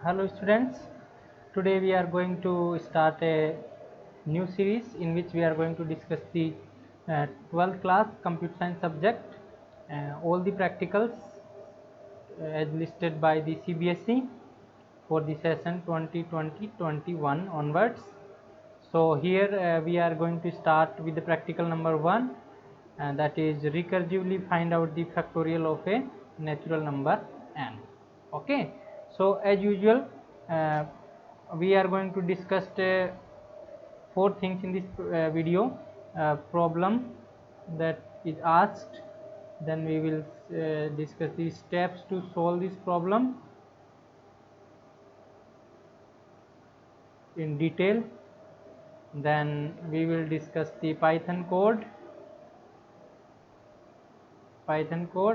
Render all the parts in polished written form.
Hello students, today we are going to start a new series in which we are going to discuss the 12th class computer science subject, all the practicals as listed by the CBSE for the session 2020-21 onwards. So here we are going to start with the practical number 1, and that is recursively find out the factorial of a natural number n. Okay, so as usual uh, we are going to discuss four things in this video. Problem that is asked, then we will discuss the steps to solve this problem in detail, then we will discuss the Python code,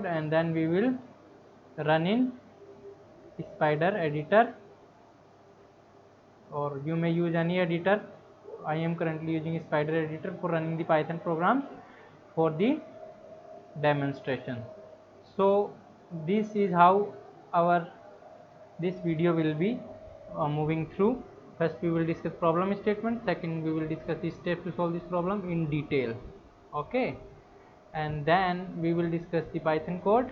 and then we will run in Spider editor, or you may use any editor. I am currently using Spider editor for running the Python programs for the demonstration. So this is how our this video will be moving through. First we will discuss problem statement, second we will discuss the steps to solve this problem in detail. Okay, and then we will discuss the Python code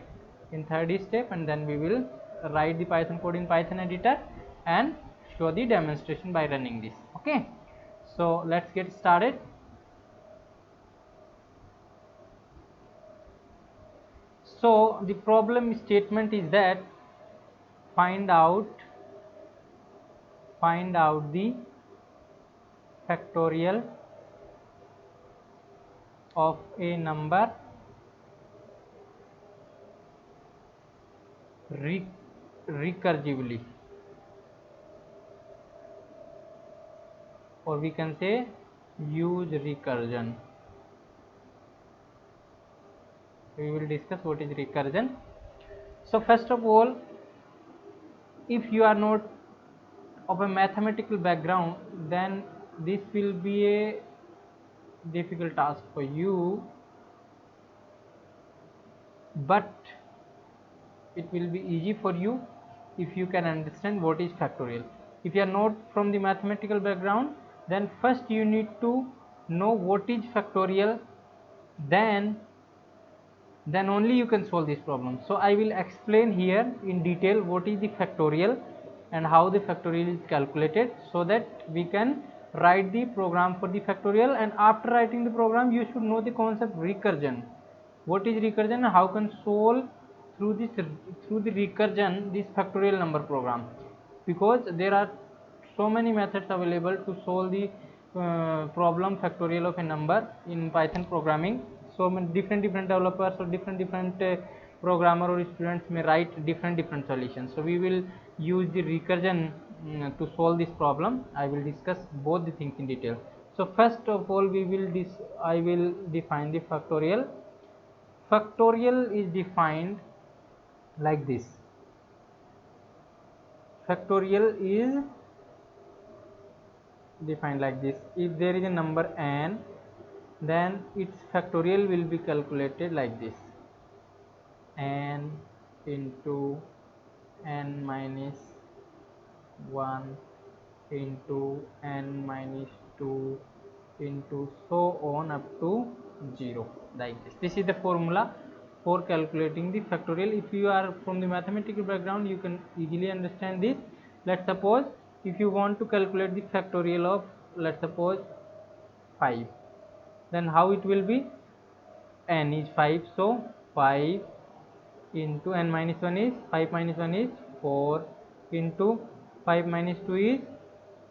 in third step, and then we will write the Python code in Python editor and show the demonstration by running this. Okay, so let's get started. So the problem statement is that find out the factorial of a number recursively, or we can say use recursion. We will discuss what is recursion. So first of all, if you are not of a mathematical background, then this will be a difficult task for you, but it will be easy for you if you can understand what is factorial. If you are not from the mathematical background, then first you need to know what is factorial, then only you can solve this problem. So I will explain here in detail what is the factorial and how the factorial is calculated, so that we can write the program for the factorial. And after writing the program, you should know the concept recursion. What is recursion and how can solve through the recursion this factorial number program, because there are so many methods available to solve the problem factorial of a number in Python programming. So many different developers or different programmer or students may write different solutions. So we will use the recursion to solve this problem. I will discuss both the things in detail. So first of all, I will define the factorial. Factorial is defined like this. Factorial is defined like this: if there is a number n, then its factorial will be calculated like this: n into n minus 1 into n minus 2 into so on up to 0, like this. This is the formula for calculating the factorial. If you are from the mathematical background, you can easily understand this. Let's suppose if you want to calculate the factorial of, let's suppose, 5, then how it will be? N is 5, so 5 into n minus 1 is 5 minus 1 is 4 into 5 minus 2 is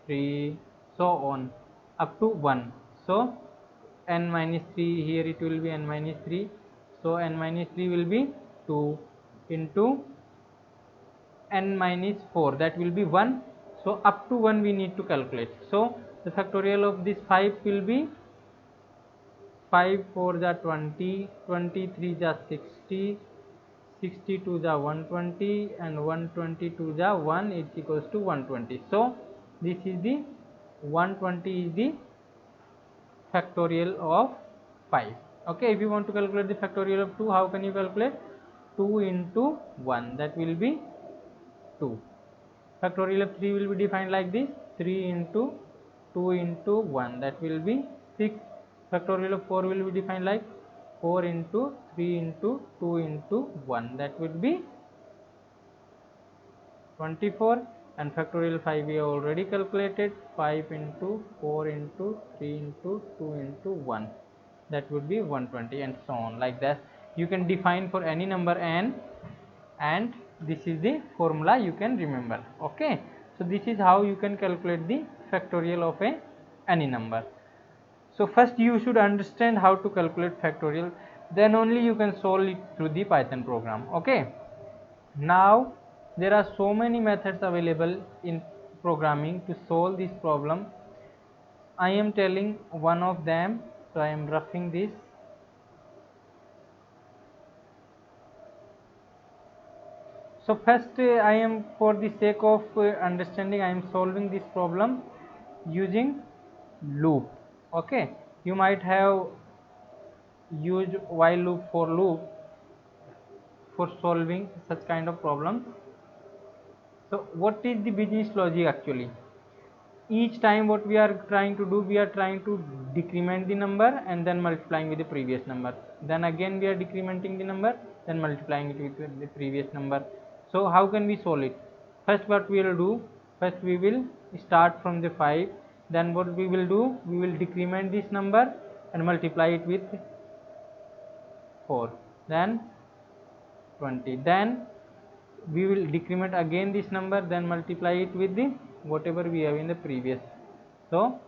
3, so on up to 1. So n minus 3, here it will be n minus 3, so n minus 3 will be 2 into n minus 4, that will be 1. So up to 1 we need to calculate. So the factorial of this 5 will be 5 4 ja 20, 23 ja 60, 62 ja 120, and 122 ja 1 is equals to 120. So this is the 120 is the factorial of 5. Okay, if you want to calculate the factorial of 2, how can you calculate? 2 into 1, that will be 2. Factorial of 3 will be defined like this: 3 into 2 into 1, that will be 6. Factorial of 4 will be defined like 4 into 3 into 2 into 1, that will be 24. And factorial 5 we have already calculated: 5 into 4 into 3 into 2 into 1, that would be 120, and so on like that. You can define for any number n, and this is the formula you can remember. Okay, so this is how you can calculate the factorial of any number. So first you should understand how to calculate factorial, then only you can solve it through the Python program. Okay, now there are so many methods available in programming to solve this problem. I am telling one of them, so I am roughing this. So first I am, for the sake of understanding, I am solving this problem using loop. Okay, you might have used while loop, for loop for solving such kind of problems. So what is the business logic actually? Each time what we are trying to do, we are trying to decrement the number and then multiplying with the previous number, then again we are decrementing the number, then multiplying it with the previous number. So how can we solve it? First what we will do, first we will start from the 5, then what we will do, we will decrement this number and multiply it with 4, then 20, then we will decrement again this number, then multiply it with the whatever we have in the previous. So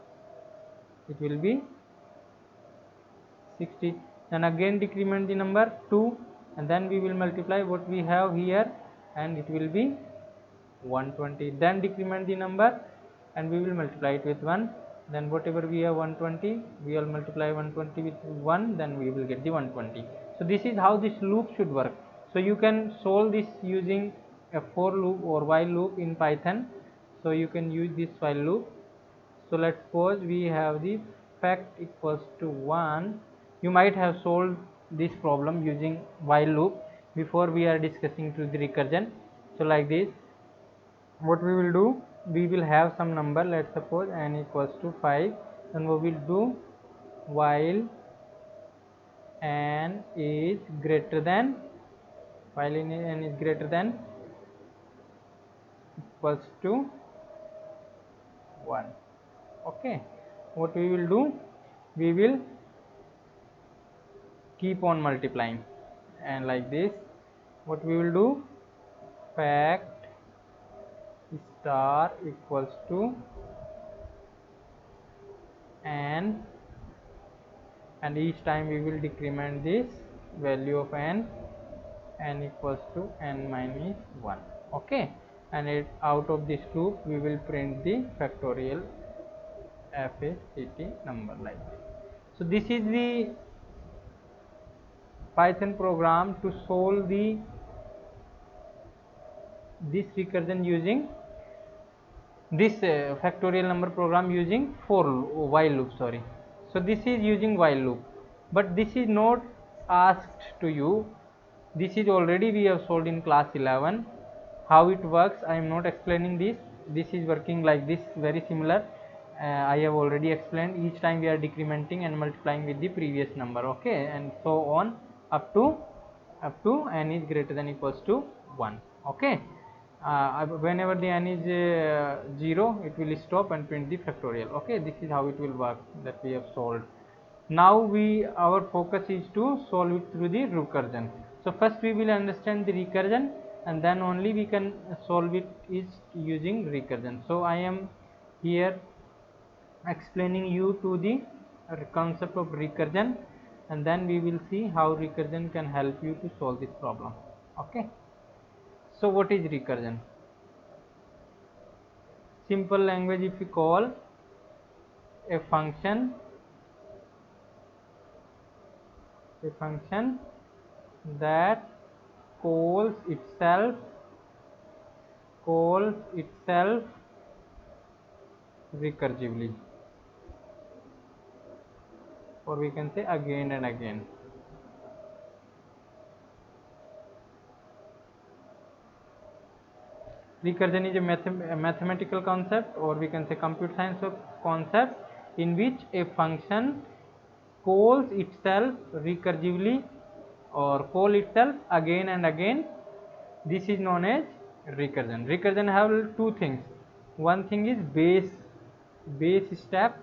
it will be 60, then again decrement the number 2, and then we will multiply what we have here, and it will be 120, then decrement the number and we will multiply it with 1, then whatever we have 120, we will multiply 120 with 1, then we will get the 120. So this is how this loop should work. So you can solve this using a for loop or while loop in Python. So you can use this while loop. So let's suppose we have the fact equals to 1. You might have solved this problem using while loop before we are discussing to the recursion. So like this, what we will do, we will have some number, let's suppose n equals to 5, and we will do while n is greater than, while n is greater than equals to 1. Okay, what we will do, we will keep on multiplying, and like this what we will do, fact star equals to n, and each time we will decrement this value of n equals to n minus 1. Okay, and out of this loop we will print the factorial fact number like this. So this is the Python program to solve this recursion using this factorial number program using while loop. Sorry, so this is using while loop, but this is not asked to you. This is already we have solved in class 11. How it works, I am not explaining this. This is working like this, very similar. I have already explained. Each time we are decrementing and multiplying with the previous number. Okay, and so on up to n is greater than equals to 1. Okay, whenever the n is 0, it will stop and print the factorial. Okay, this is how it will work, that we have solved. Now our focus is to solve it through the recursion. So first we will understand the recursion, and then only we can solve it is using recursion. So I am here explaining you to the concept of recursion, and then we will see how recursion can help you to solve this problem. Okay, so what is recursion? Simple language, if you call a function that calls itself recursively, or we can say again and again. Recursion is a mathematical concept, or we can say computer science concept, in which a function calls itself recursively or call itself again and again. This is known as recursion. Recursion have two things. One thing is base step,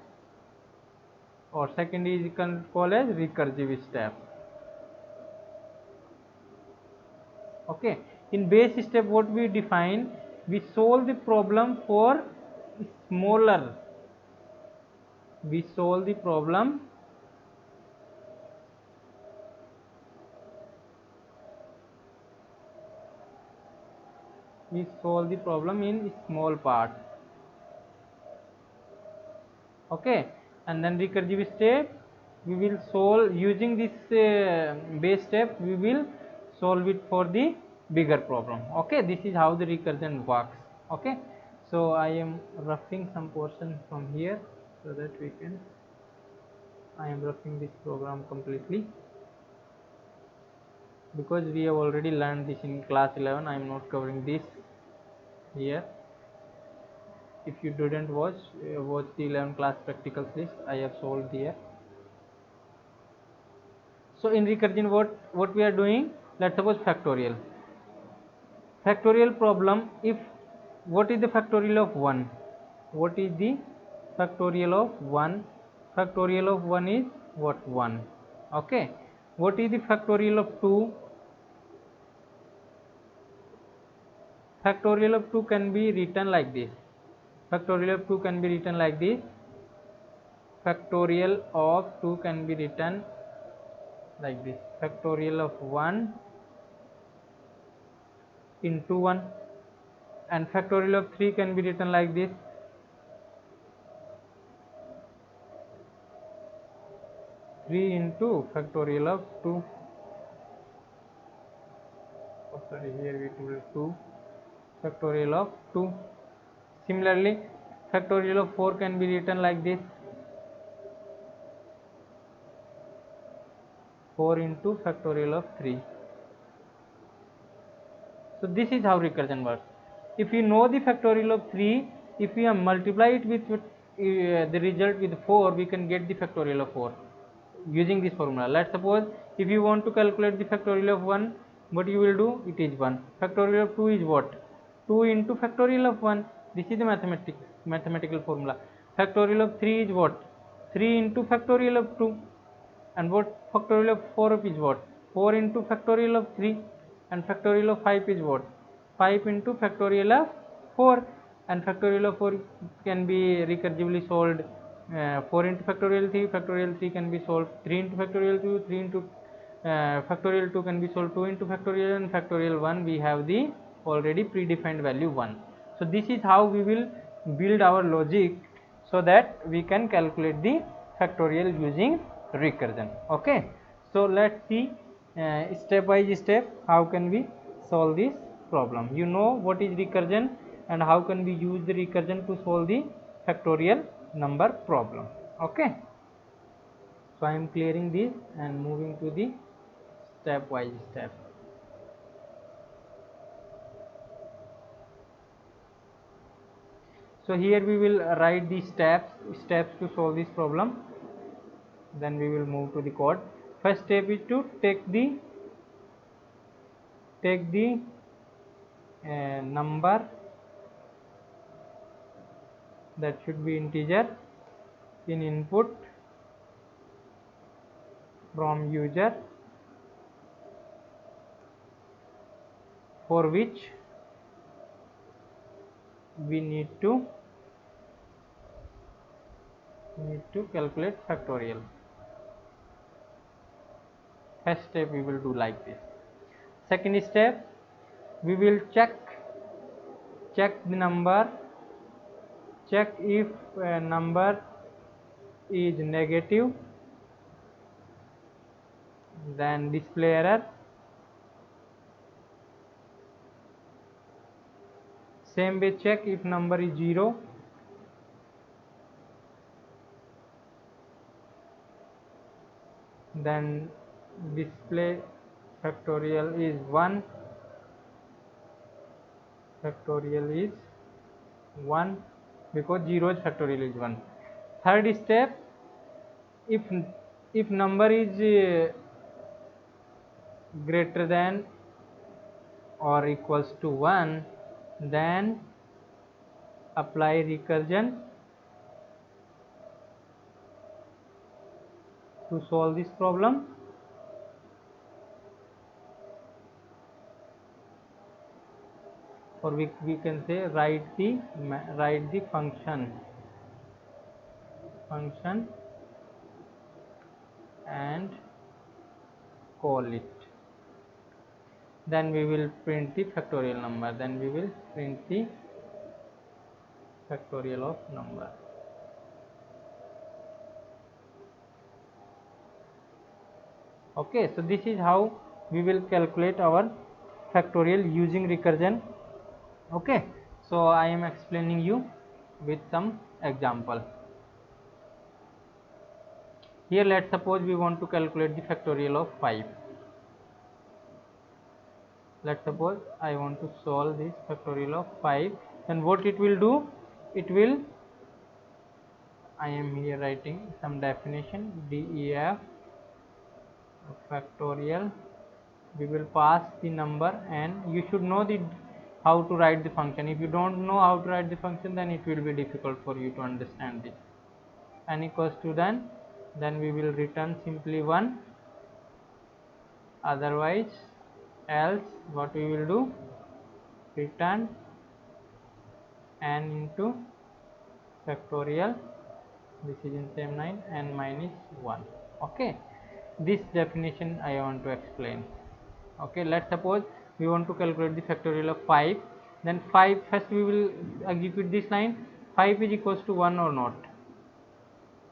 or second is called as recursive step. Okay, in base step what we define, we solve the problem for smaller, we solve the problem in small parts. Okay, and then recursive step we will solve using this base step, we will solve it for the bigger problem. Okay, this is how the recursion works. Okay, so I am roughing some portion from here so that we can, I am roughing this program completely because we have already learned this in class 11. I am not covering this here. If you didn't watch the 11 class practicals list, I have solved here. So in recursion what we are doing, let's suppose factorial problem. If what is the factorial of 1, what is the factorial of 1, factorial of 1 is what, 1. Okay, what is the factorial of 2, factorial of 2 can be written like this, factorial of 2 can be written like this, factorial of 2 can be written like this, factorial of 1 into 1, and factorial of 3 can be written like this, 3 into factorial of 2. Oh, sorry, here we will 2 factorial of 2. Similarly, factorial of 4 can be written like this, 4 into factorial of 3. So this is how recursion works. If you know the factorial of 3, if we multiply it with the result with 4, we can get the factorial of 4 using this formula. Let's suppose if you want to calculate the factorial of 1, what you will do, it is 1. Factorial of 2 is what, 2 into factorial of 1. This is the mathematical formula. Factorial of 3 is what, 3 into factorial of 2. And what factorial of 4 is what, 4 into factorial of 3. And factorial of 5 is what, 5 into factorial of 4. And factorial of 4 can be recursively solved, 4 into factorial 3 can be solved, 3 into factorial 2, 3 into factorial 2 can be solved, 2 into factorial, and factorial 1 we have the already predefined value 1. So this is how we will build our logic so that we can calculate the factorial using recursion. Okay, so let's see step by step how can we solve this problem. You know what is recursion and how can we use the recursion to solve the factorial number problem. Okay, so I am clearing this and moving to the step by step. So here we will write the steps to solve this problem, then we will move to the code. First step is to take the number that should be integer in input from user, for which we need to calculate factorial. First step we will do like this. Second step, we will check the number, check if number is negative, then display error. Same way check if number is 0, then display factorial is 1. factorial is 1 because 0's factorial is 1. Third step, if number is greater than or equals to 1, then apply recursion to solve this problem. Or we can say write the function and call it. Then we will print the factorial number. Then we will print the factorial of number. Okay, so this is how we will calculate our factorial using recursion. Okay, so I am explaining you with some example. Here let's suppose we want to calculate the factorial of 5. Let's suppose I want to solve this factorial of 5. Then what it will do, it will, I am here writing some definition, DEF factorial. We will pass the number, and you should know the how to write the function. If you don't know how to write the function, then it will be difficult for you to understand this. N equals to then we will return simply 1, otherwise else what we will do, return n into factorial, this is in same line, n minus 1. Okay, this definition I want to explain. Okay, let's suppose we want to calculate the factorial of 5. Then 5, first we will execute this line. 5 is equals to 1 or not?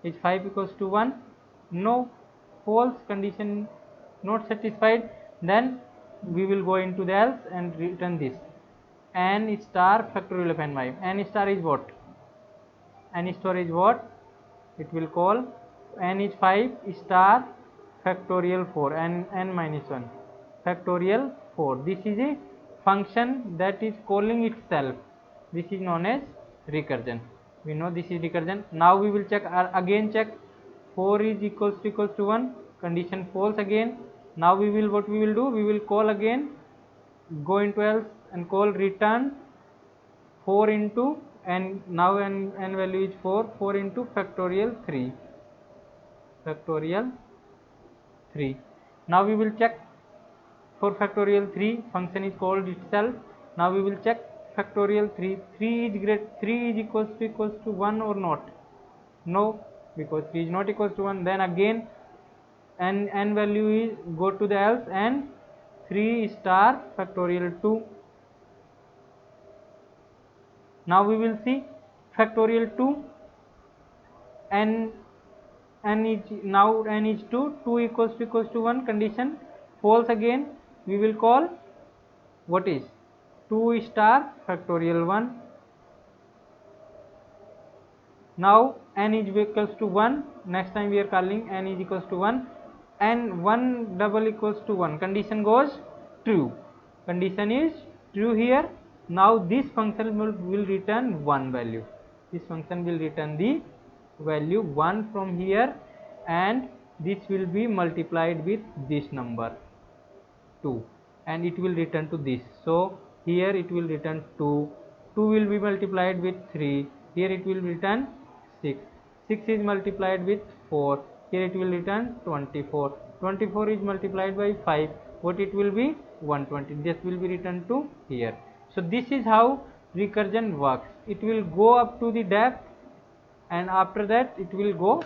Is 5 equals to 1? No. False, condition not satisfied. Then we will go into the else and return this, n star factorial of n by. N star is what? N star is what? It will call n is 5 star factorial 4, n minus 1 factorial 4. This is a function that is calling itself. This is known as recursion. We know this is recursion. Now we will check, again check 4 is equals to 1, condition false again. Now we will, what we will do, we will call again, go into else and call return 4 into, and now n value is 4 into factorial 3. Now we will check for factorial 3, function is called itself. Now we will check factorial 3 is equals to 1 or not? No, because 3 is not equals to 1. Then again n value is, go to the else, and 3 star factorial 2. Now we will see factorial 2, n is 2 equals to 1, condition false again. We will call, what is 2 star factorial 1. Now n is equals to 1, next time we are calling n is equals to 1, and 1 double equals to 1, condition goes true, condition is true here. Now this function will return 1 value. This function will return the value 1 from here, and this will be multiplied with this number 2, and it will return to this. So here it will return 2 will be multiplied with 3, here it will return 6 is multiplied with 4, here it will return 24 is multiplied by 5, what it will be, 120. This will be returned to here. So this is how recursion works. It will go up to the depth, and after that it will go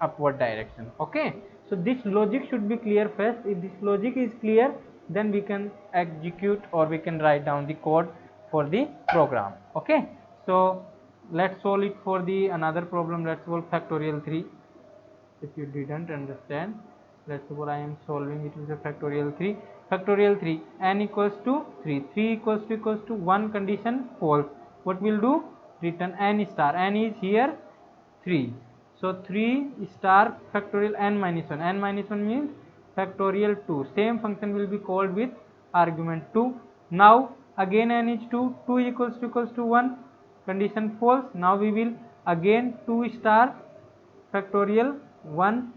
upward direction. Okay, so this logic should be clear first. If this logic is clear, then we can execute, or we can write down the code for the program. Okay, so let's solve it for the another problem. Let's solve factorial 3. If you didn't understand, let's suppose I am solving it with a factorial 3. Factorial 3, n equals to 3 equals to 1, condition false. What will do, return n star, n is here 3, so 3 star factorial n minus 1. N minus 1 means factorial 2. Same function will be called with argument 2. Now again n is 2, 2 equals to 1, condition false. Now we will again 2 star factorial 1.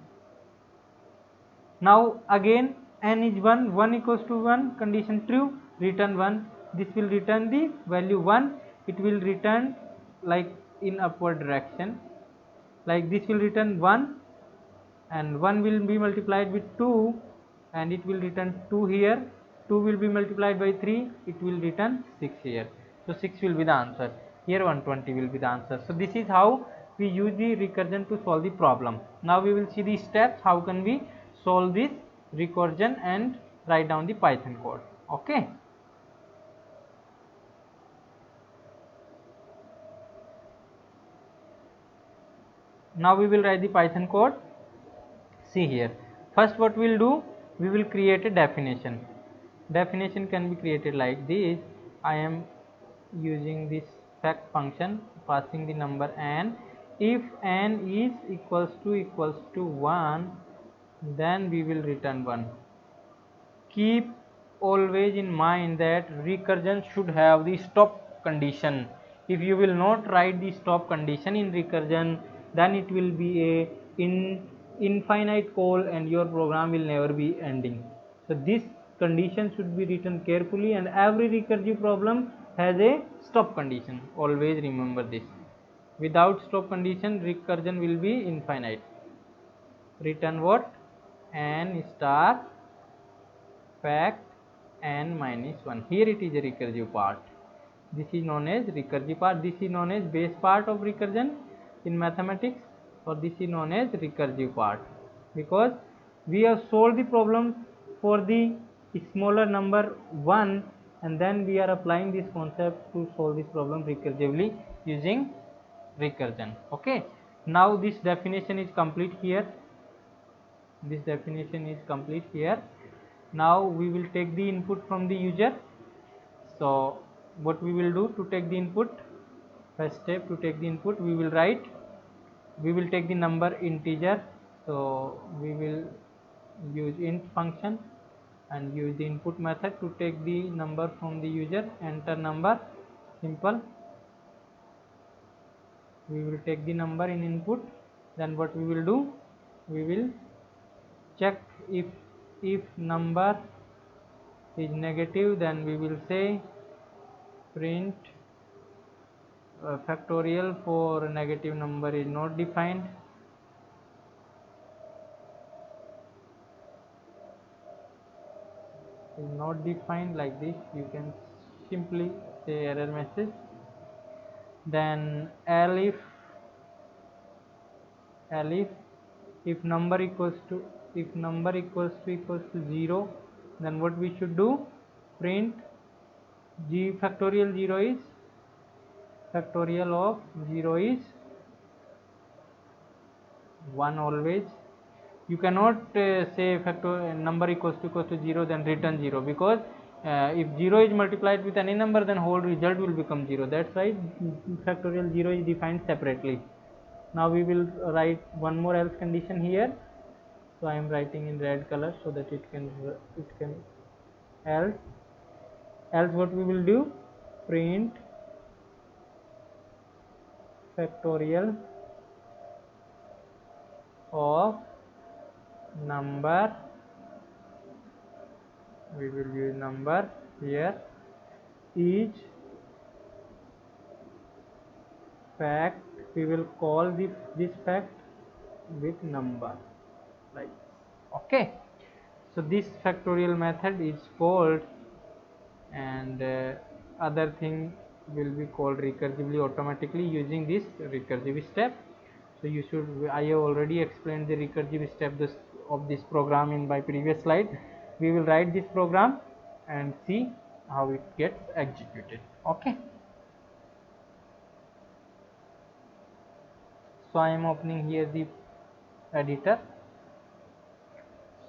Now again n is 1, 1 equals to 1, condition true, return 1. This will return the value 1. It will return like in upward direction, like this will return 1, and 1 will be multiplied with 2, and it will return 2 here. 2 will be multiplied by 3, it will return 6 here. So 6 will be the answer here, 120 will be the answer. So this is how we use the recursion to solve the problem. Now we will see the steps how can we solve this recursion and write down the Python code. Okay, now we will write the Python code. See here, first what we'll do, we will create a definition. Definition can be created like this. I am using this fact function, passing the number n. If n is equals to 1, then we will return 1. Keep always in mind that recursion should have the stop condition. If you will not write the stop condition in recursion, then it will be a infinite call and your program will never be ending. So this condition should be written carefully, and every recursive problem has a stop condition. Always remember this. Without stop condition, recursion will be infinite. Return what? N star fact n minus 1. Here it is a recursive part. This is known as recursive part. This is known as base part of recursion in mathematics, or this is known as recursive part, because we have solved the problem for the smaller number 1, and then we are applying this concept to solve this problem recursively using recursion. Okay, now this definition is complete here. This definition is complete here. Now we will take the input from the user. So what we will do to take the input, first step, to take the input, we will take the number integer. So we will use int function and use the input method to take the number from the user. Enter number, simple. We will take the number in input. Then what we will do, we will check if number is negative, then we will say print factorial for negative number is not defined. Is not defined, like this. You can simply say error message. Then elif if number equals to 0, then what we should do, print g factorial 0 is factorial of 0 is 1 always. You cannot say number equals to 0 then return 0, because if 0 is multiplied with any number, then whole result will become 0. That's why factorial 0 is defined separately. Now we will write one more else condition here. So I am writing in red color so that it can else what we will do, print factorial of number. We will use number here, is fact. We will call this fact with number, like, okay. So this factorial method is called, and other thing will be called recursively automatically using this recursive step. So you should, I have already explained the recursive step of this program in my previous slide. We will write this program and see how it gets executed. Okay, so I am opening here the editor.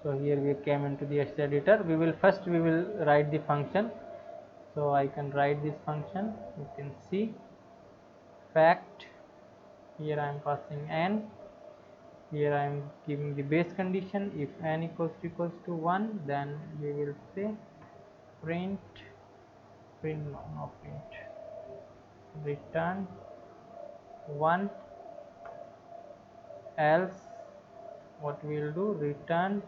So here we came into the editor. We will write the function. So I can write this function. You can see fact. Here I am passing n. Here I am giving the base condition. If n equals to 1, then we will say print print, no print, return 1, else what we will do, return,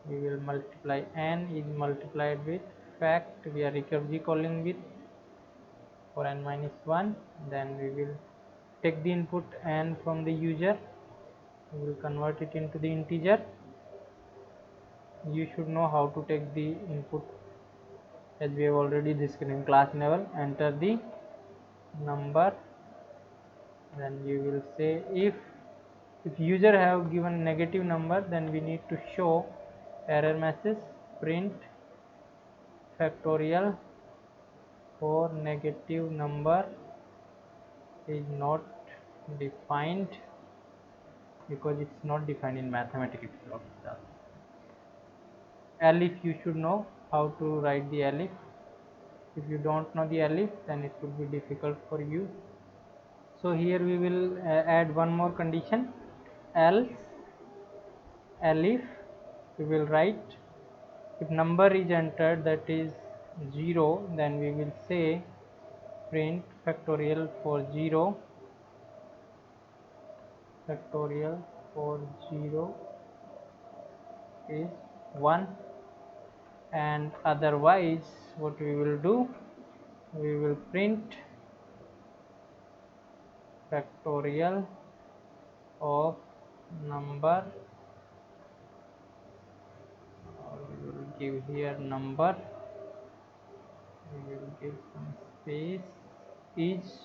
we will multiply, n is multiplied with fact, we are recursive calling with for n minus 1, then we will take the input n from the user, we will convert it into the integer. You should know how to take the input as we have already discussed in class level. Enter the number, then you will say if user have given negative number, then we need to show error message, print factorial for negative number is not defined, because it's not defined in mathematics itself. Elif, you should know how to write the elif. If you don't know the elif, then it would be difficult for you. So here we will add one more condition, else elif, we will write if number is entered that is 0, then we will say print factorial for 0, factorial for 0 is 1, and otherwise what we will do, we will print factorial of number, we will give here number, we will give some space is,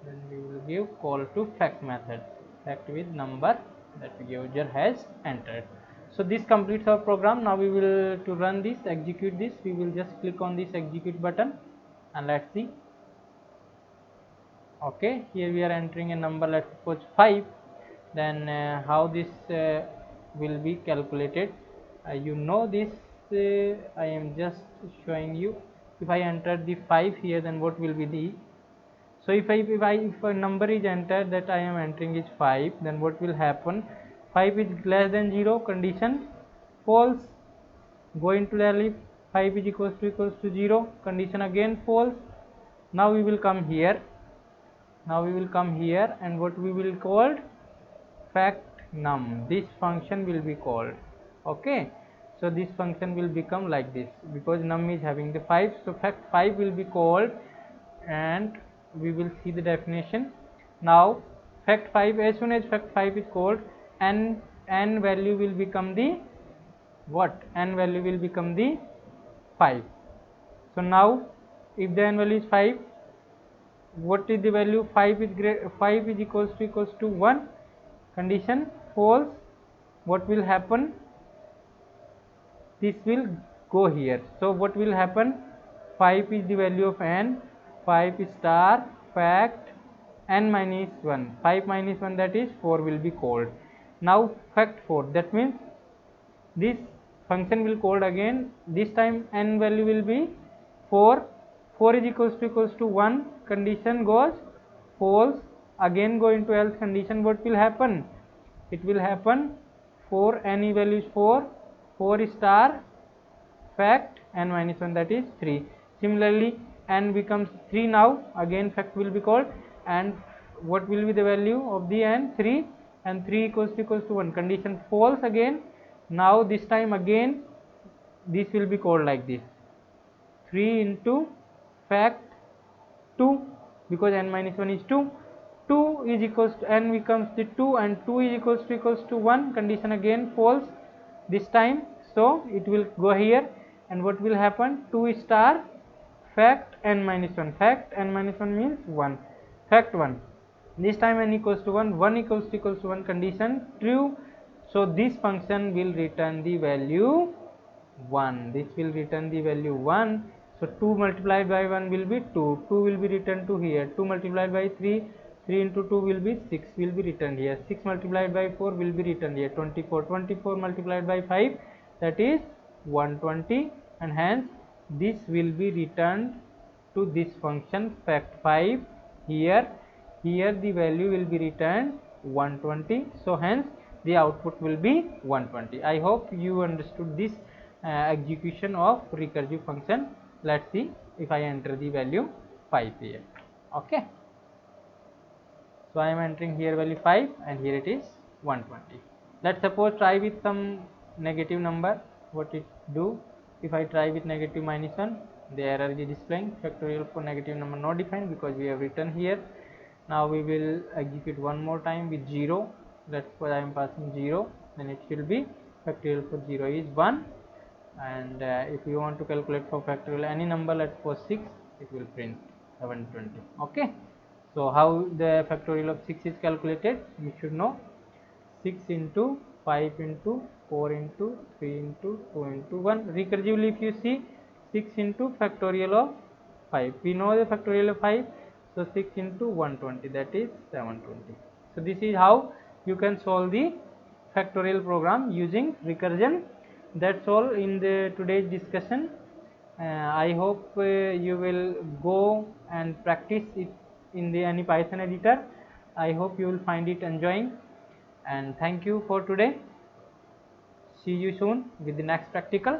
then we will give call to fact method, fact with number that the user has entered. So this completes our program. Now we will, to run this, execute this, we will just click on this execute button and let's see. Okay, here we are entering a number, let's suppose 5. Then how this will be calculated, you know this, I am just showing you. If I enter the 5 here, then what will be the, so if a number is entered that I am entering is 5, then what will happen, 5 is less than 0, condition false, go into the elif, 5 is equals to 0, condition again false. Now we will come here, and what we will call fact num, this function will be called. Okay, so this function will become like this, because num is having the 5, so fact 5 will be called, and we will see the definition. Now fact 5, as soon as fact 5 is called, n value will become the what, n value will become the 5. So now if the n value is 5, what is the value, 5 is equals to 1, condition false, what will happen, this will go here. So what will happen, 5 is the value of n, 5 star fact n minus 1, 5 minus 1, that is 4 will be called. Now fact 4, that means this function will called again, this time n value will be 4, 4 is equals to 1, condition goes false, again go into else condition, what will happen, it will happen 4, n value is 4, 4 star fact n minus 1, that is 3. Similarly n becomes 3, now again fact will be called, and what will be the value of the n, 3, and 3 equals to 1, condition false again. Now this time again this will be called like this, 3 into fact 2, because n minus 1 is 2, 2 is equals to, n becomes the 2, and 2 is equals to 1, condition again false this time, so it will go here, and what will happen, 2 star fact n minus 1, fact n minus 1 means 1, fact 1, this time n equals to 1, 1 equals to 1, condition true. So this function will return the value 1, this will return the value 1. So 2 multiplied by 1 will be 2, 2 will be returned to here, 2 multiplied by 3, 3 into 2 will be 6, will be returned here, 6 multiplied by 4 will be returned here, 24, 24 multiplied by 5, that is 120, and hence this will be returned to this function fact 5. Here the value will be returned 120, so hence the output will be 120. I hope you understood this execution of recursive function. Let's see if I enter the value 5 here. Okay, so I am entering here value 5 and here it is 120. Let's suppose try with some negative number. What it do? If I try with negative -1, the error is displaying factorial for negative number not defined because we have written here. Now we will execute one more time with 0. Let's suppose I am passing 0, then it will be factorial for 0 is 1, and if you want to calculate for factorial any number, let's suppose 6, it will print 720. Okay, so how the factorial of 6 is calculated, you should know. 6 into 5 into 4 into 3 into 2 into 1. Recursively if you see, 6 into factorial of 5, we know the factorial of 5, so 6 into 120, that is 720. So this is how you can solve the factorial program using recursion. That's all in the today's discussion. I hope you will go and practice it in the any Python editor. I hope you will find it enjoying, and thank you for today. See you soon with the next practical.